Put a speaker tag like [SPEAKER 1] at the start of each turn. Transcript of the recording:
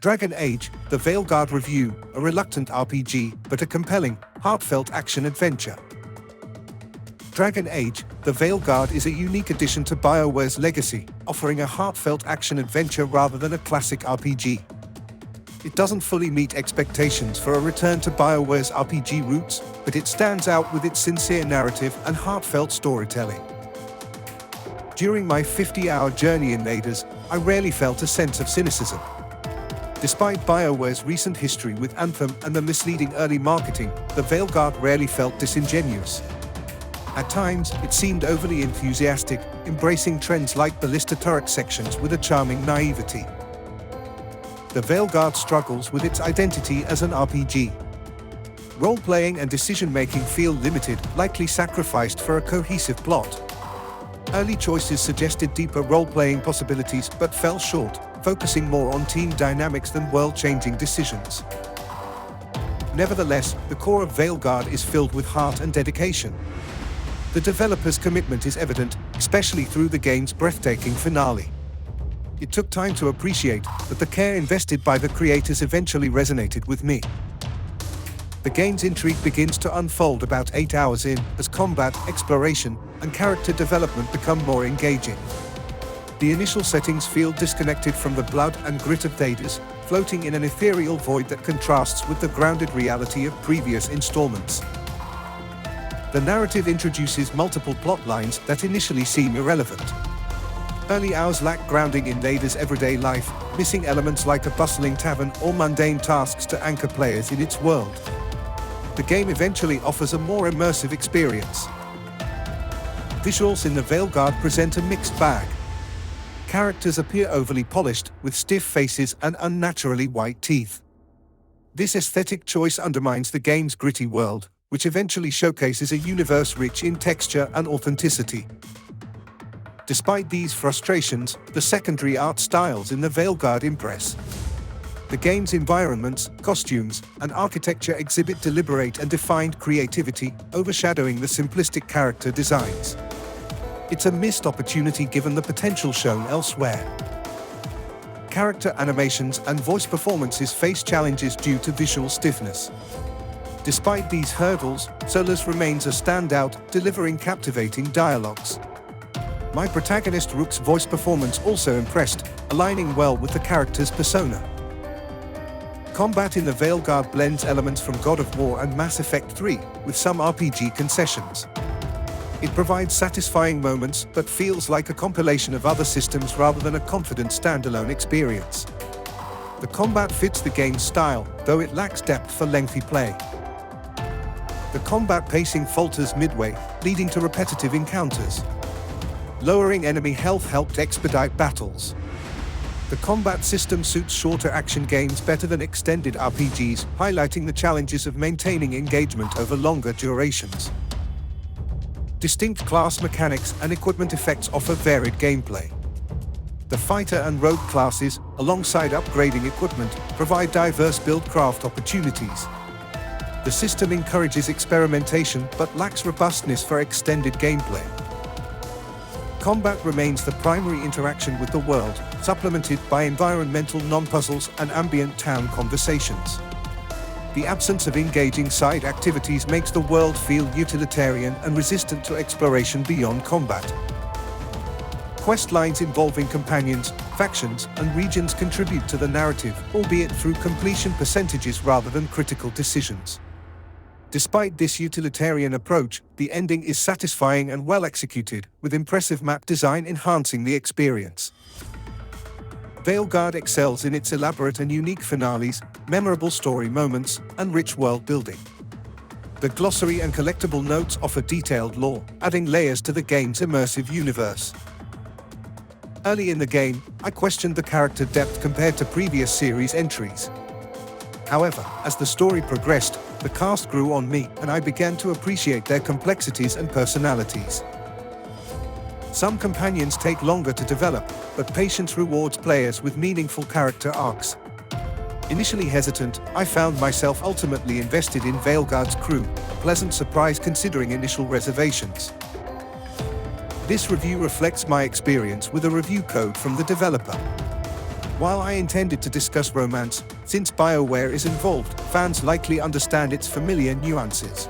[SPEAKER 1] Dragon Age, the Veilguard Review, a reluctant RPG, but a compelling, heartfelt action-adventure. Dragon Age, the Veilguard is a unique addition to BioWare's legacy, offering a heartfelt action-adventure rather than a classic RPG. It doesn't fully meet expectations for a return to BioWare's RPG roots, but it stands out with its sincere narrative and heartfelt storytelling. During my 50-hour journey in Hades, I rarely felt a sense of cynicism. Despite BioWare's recent history with Anthem and the misleading early marketing, the Veilguard rarely felt disingenuous. At times, it seemed overly enthusiastic, embracing trends like ballista turret sections with a charming naivety. The Veilguard struggles with its identity as an RPG. Role-playing and decision-making feel limited, likely sacrificed for a cohesive plot. Early choices suggested deeper role-playing possibilities but fell short, focusing more on team dynamics than world-changing decisions. Nevertheless, the core of Veilguard is filled with heart and dedication. The developer's commitment is evident, especially through the game's breathtaking finale. It took time to appreciate, but the care invested by the creators eventually resonated with me. The game's intrigue begins to unfold about 8 hours in, as combat, exploration, and character development become more engaging. The initial settings feel disconnected from the blood and grit of Hades, floating in an ethereal void that contrasts with the grounded reality of previous installments. The narrative introduces multiple plot lines that initially seem irrelevant. Early hours lack grounding in Hades' everyday life, missing elements like a bustling tavern or mundane tasks to anchor players in its world. The game eventually offers a more immersive experience. Visuals in the Veilguard present a mixed bag. Characters appear overly polished, with stiff faces and unnaturally white teeth. This aesthetic choice undermines the game's gritty world, which eventually showcases a universe rich in texture and authenticity. Despite these frustrations, the secondary art styles in the Veilguard impress. The game's environments, costumes, and architecture exhibit deliberate and defined creativity, overshadowing the simplistic character designs. It's a missed opportunity given the potential shown elsewhere. Character animations and voice performances face challenges due to visual stiffness. Despite these hurdles, Solus remains a standout, delivering captivating dialogues. My protagonist Rook's voice performance also impressed, aligning well with the character's persona. Combat in the Veilguard blends elements from God of War and Mass Effect 3, with some RPG concessions. It provides satisfying moments, but feels like a compilation of other systems rather than a confident standalone experience. The combat fits the game's style, though it lacks depth for lengthy play. The combat pacing falters midway, leading to repetitive encounters. Lowering enemy health helped expedite battles. The combat system suits shorter action games better than extended RPGs, highlighting the challenges of maintaining engagement over longer durations. Distinct class mechanics and equipment effects offer varied gameplay. The fighter and rogue classes, alongside upgrading equipment, provide diverse build-craft opportunities. The system encourages experimentation but lacks robustness for extended gameplay. Combat remains the primary interaction with the world, supplemented by environmental non-puzzles and ambient town conversations. The absence of engaging side activities makes the world feel utilitarian and resistant to exploration beyond combat. Quest lines involving companions, factions, and regions contribute to the narrative, albeit through completion percentages rather than critical decisions. Despite this utilitarian approach, the ending is satisfying and well executed, with impressive map design enhancing the experience. Veilguard excels in its elaborate and unique finales, memorable story moments, and rich world building. The glossary and collectible notes offer detailed lore, adding layers to the game's immersive universe. Early in the game, I questioned the character depth compared to previous series entries. However, as the story progressed, the cast grew on me, and I began to appreciate their complexities and personalities. Some companions take longer to develop, but patience rewards players with meaningful character arcs. Initially hesitant, I found myself ultimately invested in Veilguard's crew, a pleasant surprise considering initial reservations. This review reflects my experience with a review code from the developer. While I intended to discuss romance, since BioWare is involved, fans likely understand its familiar nuances.